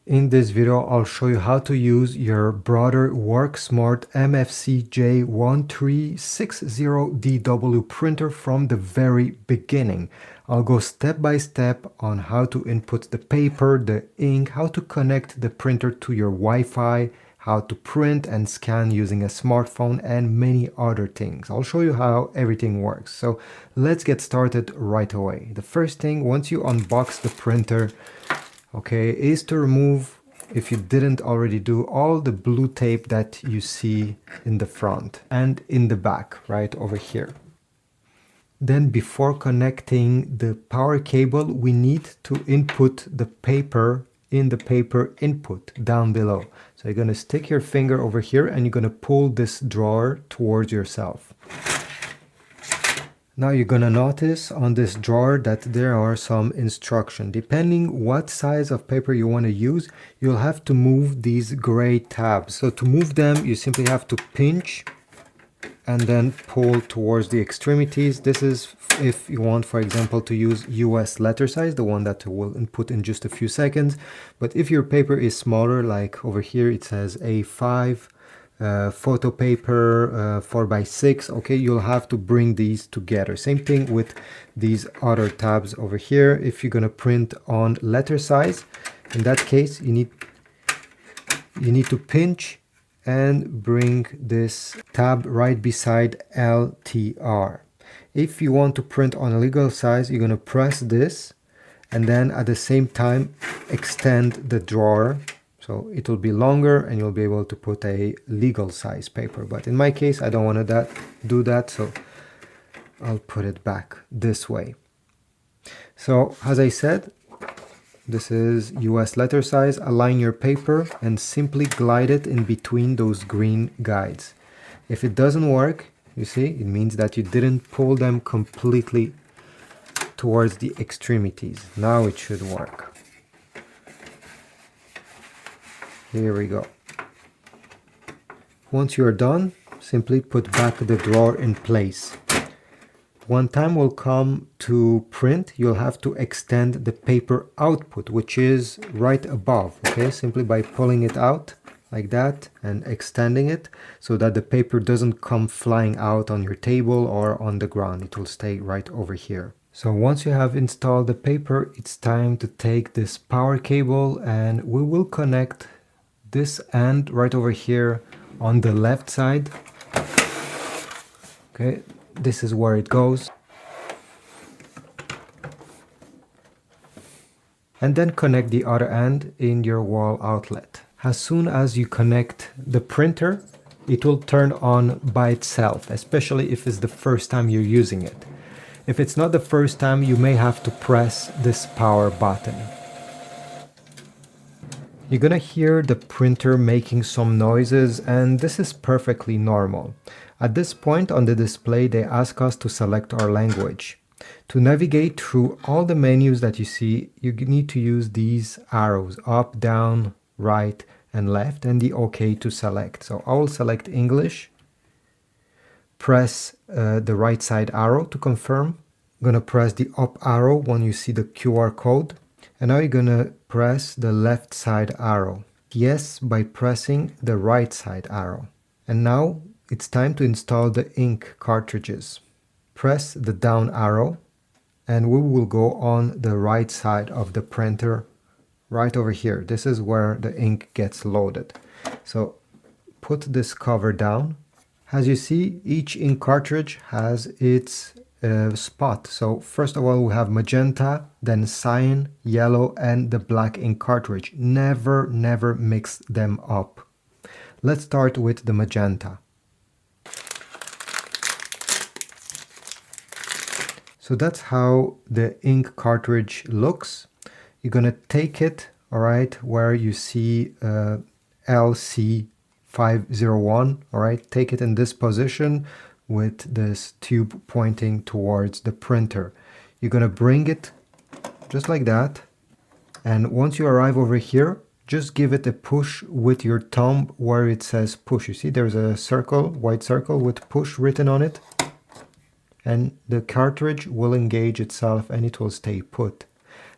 In this video, I'll show you how to use your Brother Work Smart MFC-J1360DW printer from the very beginning. I'll go step by step on how to input the paper, the ink, how to connect the printer to your Wi-Fi, how to print and scan using a smartphone, and many other things. I'll show you how everything works. So let's get started right away. The first thing, once you unbox the printer, okay, is to remove, if you didn't already do, all the blue tape that you see in the front and in the back, right over here. Then before connecting the power cable, we need to input the paper in the paper input down below. So you're going to stick your finger over here and you're going to pull this drawer towards yourself. Now you're going to notice on this drawer that there are some instructions. Depending what size of paper you want to use, you'll have to move these gray tabs. So to move them, you simply have to pinch and then pull towards the extremities. This is if you want, for example, to use US letter size, the one that we'll input in just a few seconds. But if your paper is smaller, like over here it says A5, photo paper 4x6, okay, you'll have to bring these together. Same thing with these other tabs over here. If you're gonna print on letter size, in that case you need to pinch and bring this tab right beside LTR. If you want to print on a legal size, you're gonna press this and then at the same time extend the drawer. So it will be longer and you'll be able to put a legal size paper. But in my case, I don't want to do that, so I'll put it back this way. So as I said, this is US letter size. Align your paper and simply glide it in between those green guides. If it doesn't work, you see, it means that you didn't pull them completely towards the extremities. Now it should work. Here we go. Once you're done, simply put back the drawer in place. When time will come to print, you'll have to extend the paper output, which is right above, okay? Simply by pulling it out like that and extending it so that the paper doesn't come flying out on your table or on the ground. It will stay right over here. So once you have installed the paper, it's time to take this power cable and we will connect this end right over here on the left side. Okay, this is where it goes. And then connect the other end in your wall outlet. As soon as you connect the printer, it will turn on by itself, especially if it's the first time you're using it. If it's not the first time, you may have to press this power button. You're gonna hear the printer making some noises, and this is perfectly normal. At this point on the display, they ask us to select our language. To navigate through all the menus that you see, you need to use these arrows, up, down, right, and left, and the OK to select. So I will select English, press the right side arrow to confirm. I'm gonna press the up arrow when you see the QR code. And now you're gonna press the left side arrow. Yes, by pressing the right side arrow. And now it's time to install the ink cartridges. Press the down arrow and we will go on the right side of the printer right over here. This is where the ink gets loaded. So put this cover down. As you see, each ink cartridge has its spot. So first of all, we have magenta, then cyan, yellow, and the black ink cartridge. Never mix them up. Let's start with the magenta. So that's how the ink cartridge looks. You're gonna take it, all right, where you see LC501, all right, take it in this position with this tube pointing towards the printer. You're gonna bring it just like that. And once you arrive over here, just give it a push with your thumb where it says push. You see there's a circle, white circle with push written on it. And the cartridge will engage itself and it will stay put.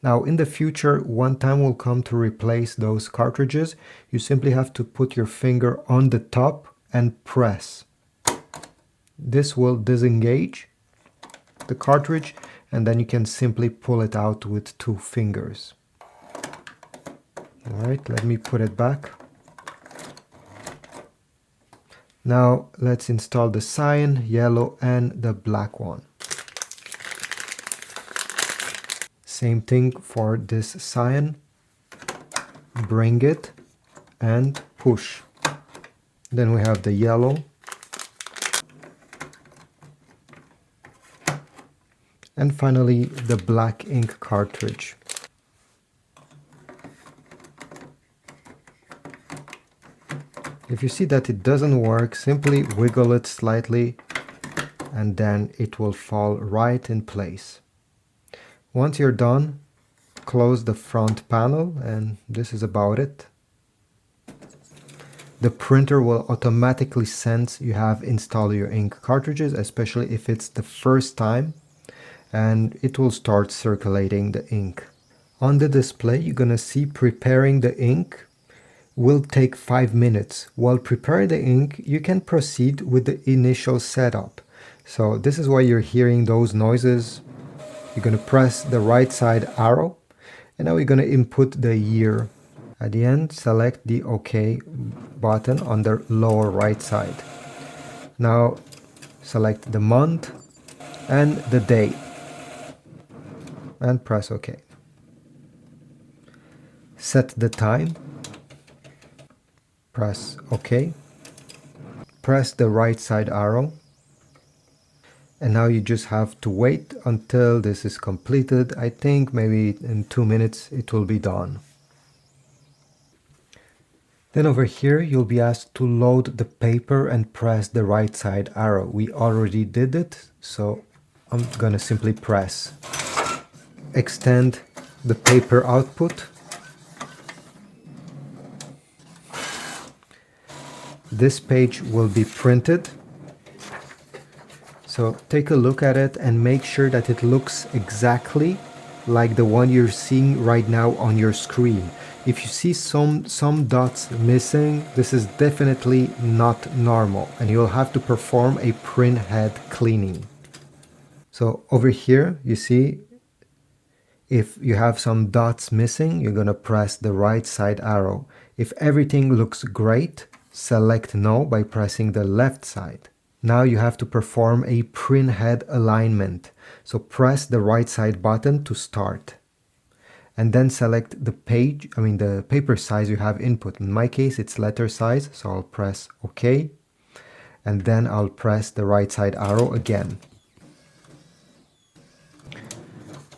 Now in the future, one time will come to replace those cartridges. You simply have to put your finger on the top and press. This will disengage the cartridge, and then you can simply pull it out with 2 fingers. Alright, let me put it back. Now let's install the cyan, yellow and the black one. Same thing for this cyan. Bring it and push. Then we have the yellow. And finally the black ink cartridge. If you see that it doesn't work, simply wiggle it slightly and then it will fall right in place. Once you're done, close the front panel and this is about it. The printer will automatically sense you have installed your ink cartridges, especially if it's the first time, and it will start circulating the ink. On the display, you're gonna see preparing the ink will take 5 minutes. While preparing the ink, you can proceed with the initial setup. So this is why you're hearing those noises. You're going to press the right side arrow, and now you're going to input the year. At the end, select the OK button on the lower right side. Now select the month and the day and press OK. Set the time. Press OK. Press the right side arrow. And now you just have to wait until this is completed. I think maybe in 2 minutes it will be done. Then over here you'll be asked to load the paper and press the right side arrow. We already did it, so I'm gonna simply press. Extend the paper output. This page will be printed. So take a look at it and make sure that it looks exactly like the one you're seeing right now on your screen. If you see some dots missing, this is definitely not normal and you'll have to perform a print head cleaning. So over here, you see, if you have some dots missing, you're gonna press the right side arrow. If everything looks great, select no by pressing the left side. Now you have to perform a print head alignment. So press the right side button to start. And then select the the paper size you have input. In my case, it's letter size, so I'll press OK. And then I'll press the right side arrow again.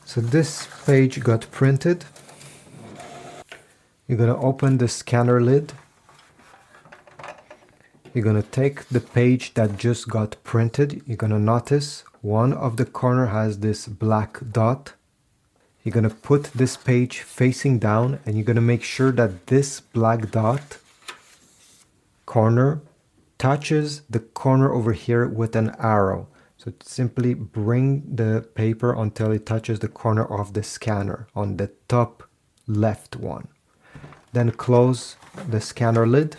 So this page got printed. You're gonna open the scanner lid. You're going to take the page that just got printed. You're going to notice one of the corner has this black dot. You're going to put this page facing down and you're going to make sure that this black dot corner touches the corner over here with an arrow. So simply bring the paper until it touches the corner of the scanner on the top left one. Then close the scanner lid.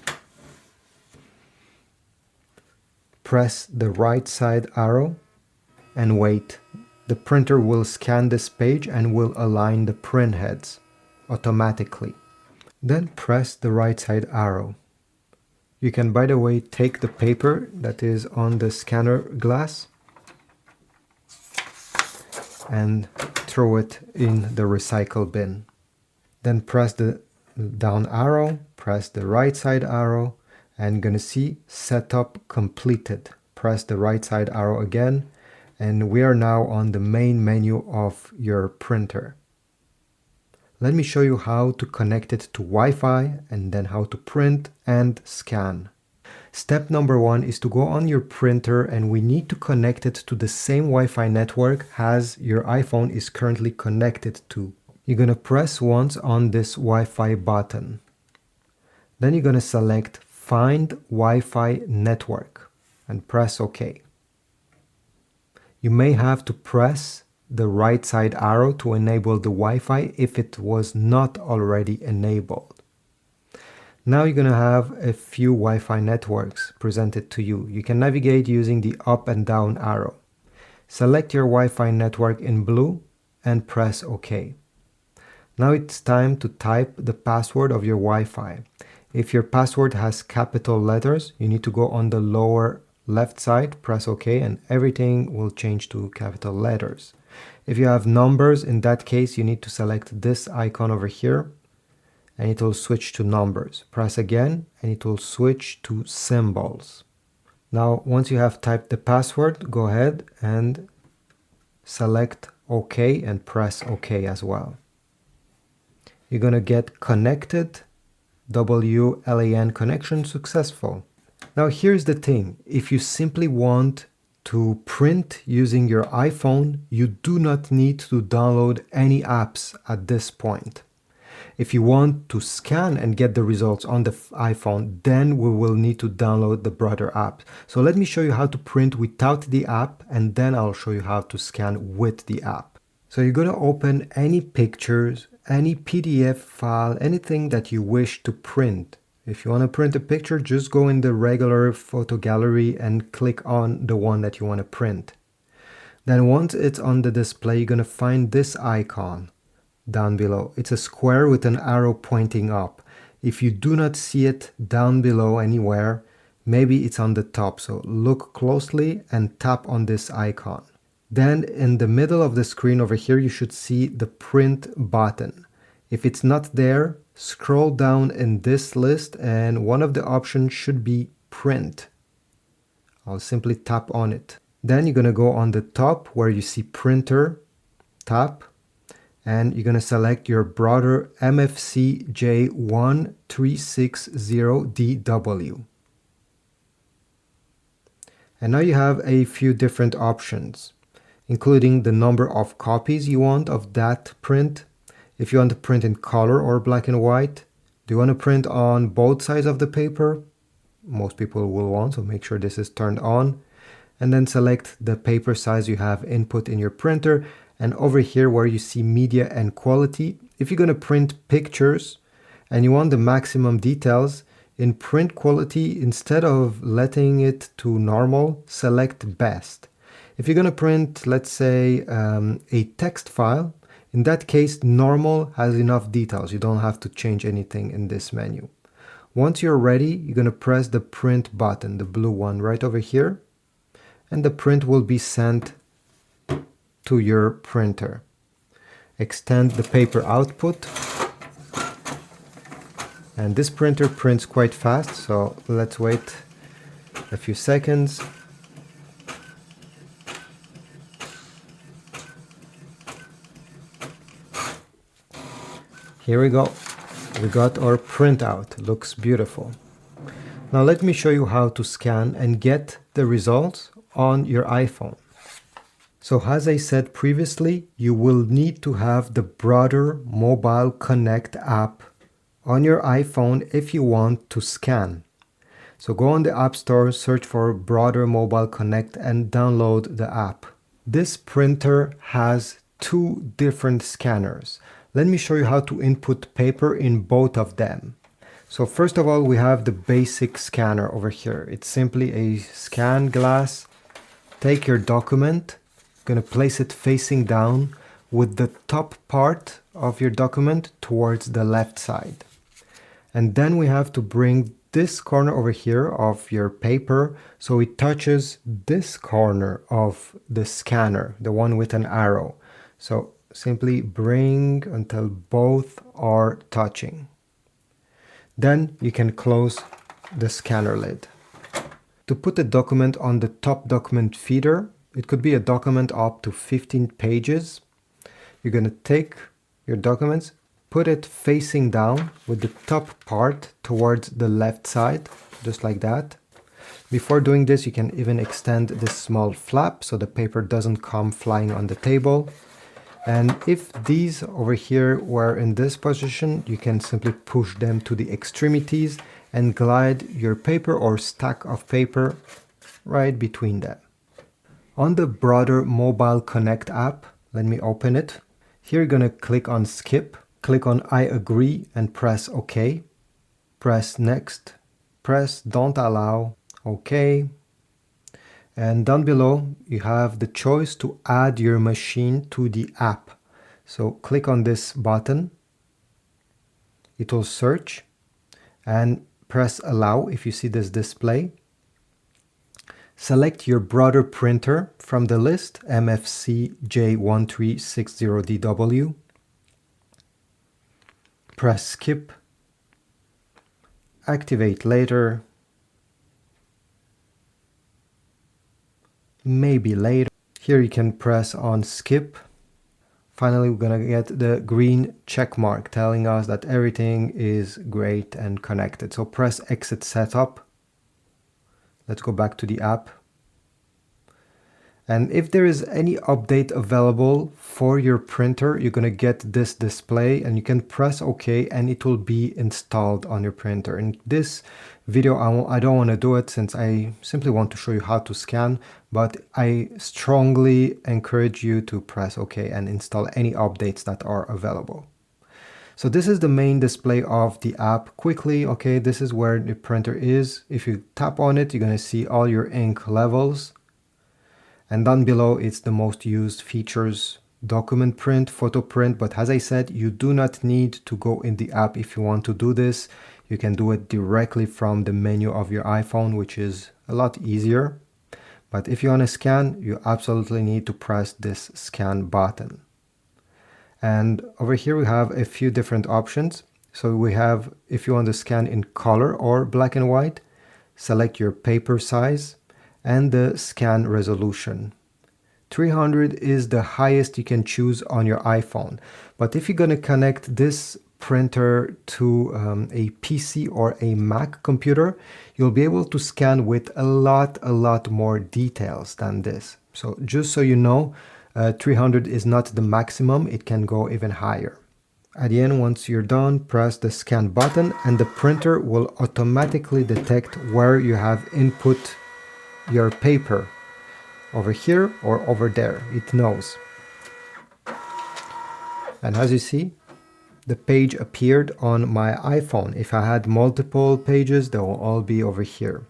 Press the right side arrow and wait. The printer will scan this page and will align the print heads automatically. Then press the right side arrow. You can, by the way, take the paper that is on the scanner glass and throw it in the recycle bin. Then press the down arrow, press the right side arrow, and gonna see setup completed. Press the right side arrow again, and we are now on the main menu of your printer. Let me show you how to connect it to Wi-Fi and then how to print and scan. Step number 1 is to go on your printer and we need to connect it to the same Wi-Fi network as your iPhone is currently connected to. You're gonna press once on this Wi-Fi button. Then you're gonna select Find Wi-Fi Network and press OK. You may have to press the right side arrow to enable the Wi-Fi if it was not already enabled. Now you're going to have a few Wi-Fi networks presented to you. You can navigate using the up and down arrow. Select your Wi-Fi network in blue and press OK. Now it's time to type the password of your Wi-Fi. If your password has capital letters, you need to go on the lower left side, press OK, and everything will change to capital letters. If you have numbers, in that case, you need to select this icon over here, and it will switch to numbers. Press again, and it will switch to symbols. Now, once you have typed the password, go ahead and select OK and press OK as well. You're going to get connected, WLAN connection successful. Now here's the thing, if you simply want to print using your iPhone, you do not need to download any apps at this point. If you want to scan and get the results on the iPhone, then we will need to download the Brother app. So let me show you how to print without the app, and then I'll show you how to scan with the app. So you're going to open any pictures, any PDF file, anything that you wish to print. If you want to print a picture, just go in the regular photo gallery and click on the one that you want to print. Then once it's on the display, you're going to find this icon down below. It's a square with an arrow pointing up. If you do not see it down below anywhere, maybe it's on the top. So look closely and tap on this icon. Then in the middle of the screen over here, you should see the print button. If it's not there, scroll down in this list and one of the options should be print. I'll simply tap on it. Then you're going to go on the top where you see printer, tap, and you're going to select your Brother MFC-J1360DW. And now you have a few different options, including the number of copies you want of that print. If you want to print in color or black and white, do you want to print on both sides of the paper? Most people will want, so make sure this is turned on. And then select the paper size you have input in your printer. And over here where you see media and quality, if you're going to print pictures and you want the maximum details, in print quality, instead of letting it to normal, select best. If you're going to print, let's say, a text file, in that case, normal has enough details. You don't have to change anything in this menu. Once you're ready, you're going to press the print button, the blue one right over here, and the print will be sent to your printer. Extend the paper output. And this printer prints quite fast, so let's wait a few seconds. Here we go. We got our printout. Looks beautiful. Now let me show you how to scan and get the results on your iPhone. So as I said previously, you will need to have the Brother Mobile Connect app on your iPhone if you want to scan. So go on the App Store, search for Brother Mobile Connect and download the app. This printer has two different scanners. Let me show you how to input paper in both of them. So first of all, we have the basic scanner over here. It's simply a scan glass. Take your document, going to place it facing down with the top part of your document towards the left side. And then we have to bring this corner over here of your paper so it touches this corner of the scanner, the one with an arrow. So simply bring until both are touching. Then you can close the scanner lid. To put the document on the top document feeder, it could be a document up to 15 pages. You're going to take your documents, put it facing down with the top part towards the left side, just like that. Before doing this, you can even extend this small flap so the paper doesn't come flying on the table. And if these over here were in this position, you can simply push them to the extremities and glide your paper or stack of paper right between them. On the Brother Mobile Connect app, Let me open it. Here you're going to click on skip, click on I agree and press OK. Press next, press don't allow, OK. And down below you have the choice to add your machine to the app. So click on this button, it will search, and press allow if you see this display. Select your Brother printer from the list, MFC-J1360DW. Press skip, activate later, maybe later. Here you can press on skip. Finally, we're gonna get the green check mark telling us that everything is great and connected. So press exit setup. Let's go back to the app. And if there is any update available for your printer, you're going to get this display and you can press OK and it will be installed on your printer. In this video, I don't want to do it since I simply want to show you how to scan, but I strongly encourage you to press OK and install any updates that are available. So this is the main display of the app. Quickly, okay, this is where the printer is. If you tap on it, you're going to see all your ink levels. And down below, it's the most used features, document print, photo print. But as I said, you do not need to go in the app if you want to do this. You can do it directly from the menu of your iPhone, which is a lot easier. But if you want to scan, you absolutely need to press this scan button. And over here, we have a few different options. So we have, if you want to scan in color or black and white, select your paper size and the scan resolution. 300 is the highest you can choose on your iPhone. But if you're going to connect this printer to a PC or a Mac computer, you'll be able to scan with a lot more details than this. So just so you know, 300 is not the maximum, it can go even higher. At the end, once you're done, press the scan button and the printer will automatically detect where you have input your paper, over here or over there. It knows. And as you see, the page appeared on my iPhone. If I had multiple pages, they will all be over here.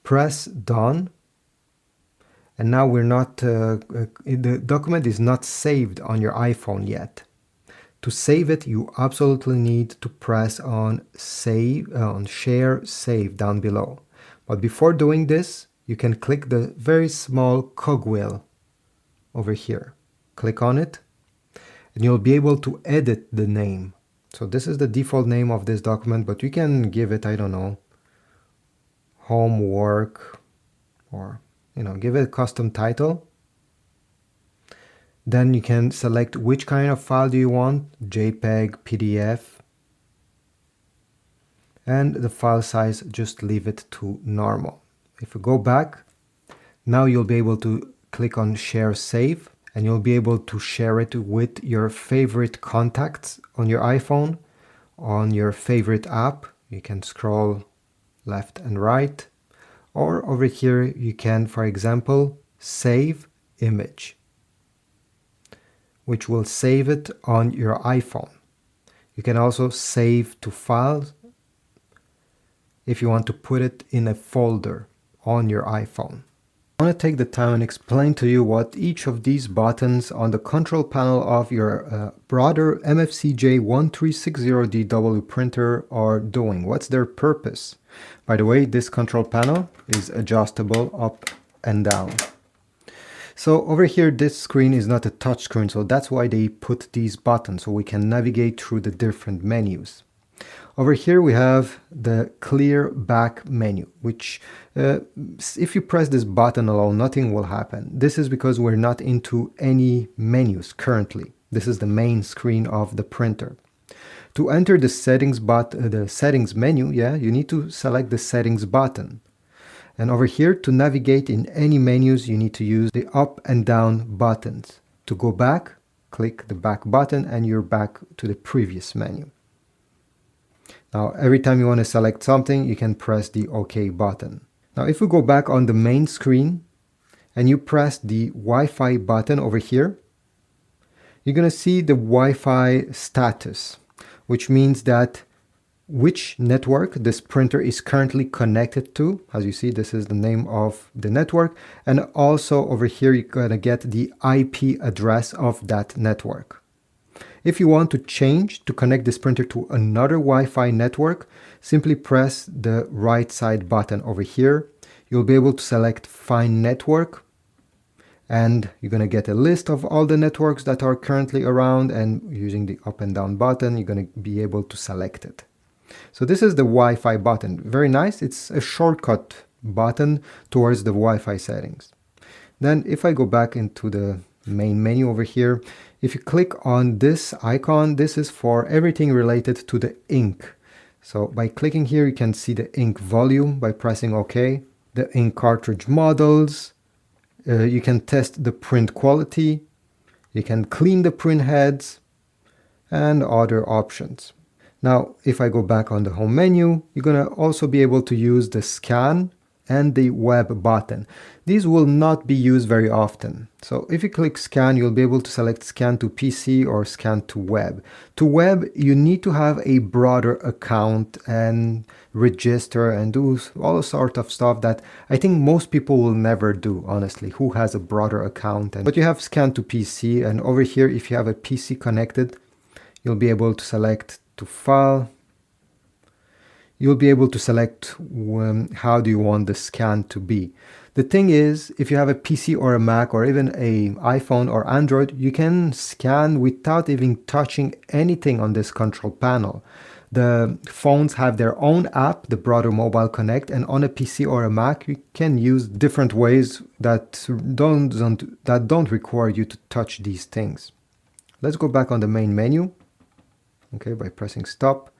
Press done. And now we're not, the document is not saved on your iPhone yet. To save it, you absolutely need to press on save, on share, save down below. But before doing this, you can click the very small cogwheel over here. Click on it and you'll be able to edit the name. So this is the default name of this document, but you can give it, I don't know, homework, or give it a custom title. Then you can select which kind of file do you want, JPEG, PDF, and the file size, just leave it to normal. If you go back, now you'll be able to click on share save and you'll be able to share it with your favorite contacts on your iPhone, on your favorite app. You can scroll left and right, or over here you can, for example, save image, which will save it on your iPhone. You can also save to files if you want to put it in a folder on your iPhone. I want to take the time and explain to you what each of these buttons on the control panel of your Brother MFC-J1360DW printer are doing. What's their purpose? By the way, this control panel is adjustable up and down. So over here, this screen is not a touch screen, so that's why they put these buttons, so we can navigate through the different menus. Over here we have the clear back menu, which if you press this button alone, nothing will happen. This is because we're not into any menus currently. This is the main screen of the printer. To enter the settings menu, you need to select the settings button. And over here, to navigate in any menus, you need to use the up and down buttons. To go back, click the back button and you're back to the previous menu. Now, every time you want to select something, you can press the OK button. Now, if we go back on the main screen and you press the Wi-Fi button over here, you're going to see the Wi-Fi status, which means that which network this printer is currently connected to. As you see, this is the name of the network. And also over here, you're going to get the IP address of that network. If you want to change to connect this printer to another Wi-Fi network, simply press the right side button over here. You'll be able to select Find Network, and you're going to get a list of all the networks that are currently around, and using the up and down button, you're going to be able to select it. So this is the Wi-Fi button. Very nice. It's a shortcut button towards the Wi-Fi settings. Then if I go back into the main menu over here, if you click on this icon, this is for everything related to the ink. So by clicking here, you can see the ink volume by pressing OK, the ink cartridge models, you can test the print quality, you can clean the print heads, and other options. Now, if I go back on the home menu, you're going to also be able to use the scan and the web button. These will not be used very often. So if you click scan, you'll be able to select scan to PC or scan to web. To web, you need to have a broader account and register and do all sorts of stuff that I think most people will never do, honestly, who has a broader account. But you have scan to PC, and over here, if you have a PC connected, you'll be able to select to file. You'll be able to select how do you want the scan to be. The thing is, if you have a PC or a Mac or even an iPhone or Android, you can scan without even touching anything on this control panel. The phones have their own app, the Brother Mobile Connect, and on a PC or a Mac, you can use different ways that don't require you to touch these things. Let's go back on the main menu, okay, by pressing stop.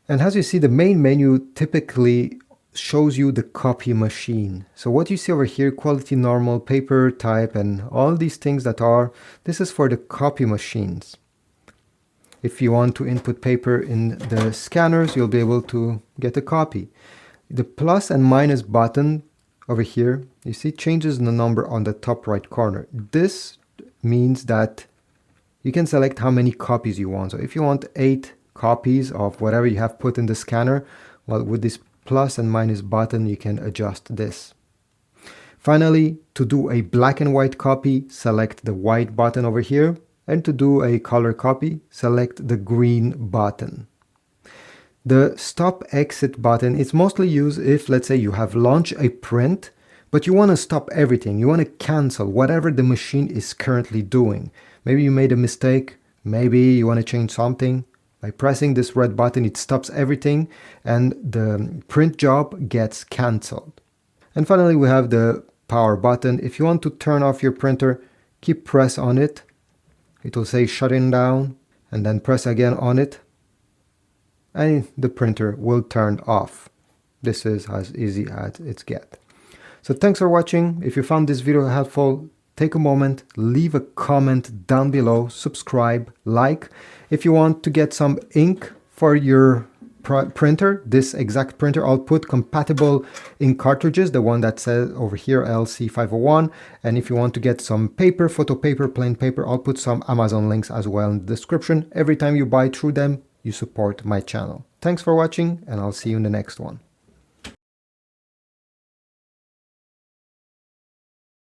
And as you see, the main menu typically shows you the copy machine. So what you see over here, quality normal, paper type, and all these things this is for the copy machines. If you want to input paper in the scanners, you'll be able to get a copy. The plus and minus button over here, you see, changes the number on the top right corner. This means that you can select how many copies you want. So if you want 8 copies of whatever you have put in the scanner, well, with this plus and minus button, you can adjust this. Finally, to do a black and white copy, select the white button over here, and to do a color copy, select the green button. The stop exit button is mostly used if, let's say, you have launched a print, but you want to stop everything. You want to cancel whatever the machine is currently doing. Maybe you made a mistake, maybe you want to change something. By pressing this red button, it stops everything and the print job gets cancelled. And finally, we have the power button. If you want to turn off your printer, keep press on it. It will say shutting down, and then press again on it, and the printer will turn off. This is as easy as it gets. So thanks for watching. If you found this video helpful, take a moment, leave a comment down below, subscribe, like. If you want to get some ink for your printer, this exact printer, I'll put compatible ink cartridges, the one that says over here LC501. And if you want to get some paper, photo paper, plain paper, I'll put some Amazon links as well in the description. Every time you buy through them, you support my channel. Thanks for watching, and I'll see you in the next one.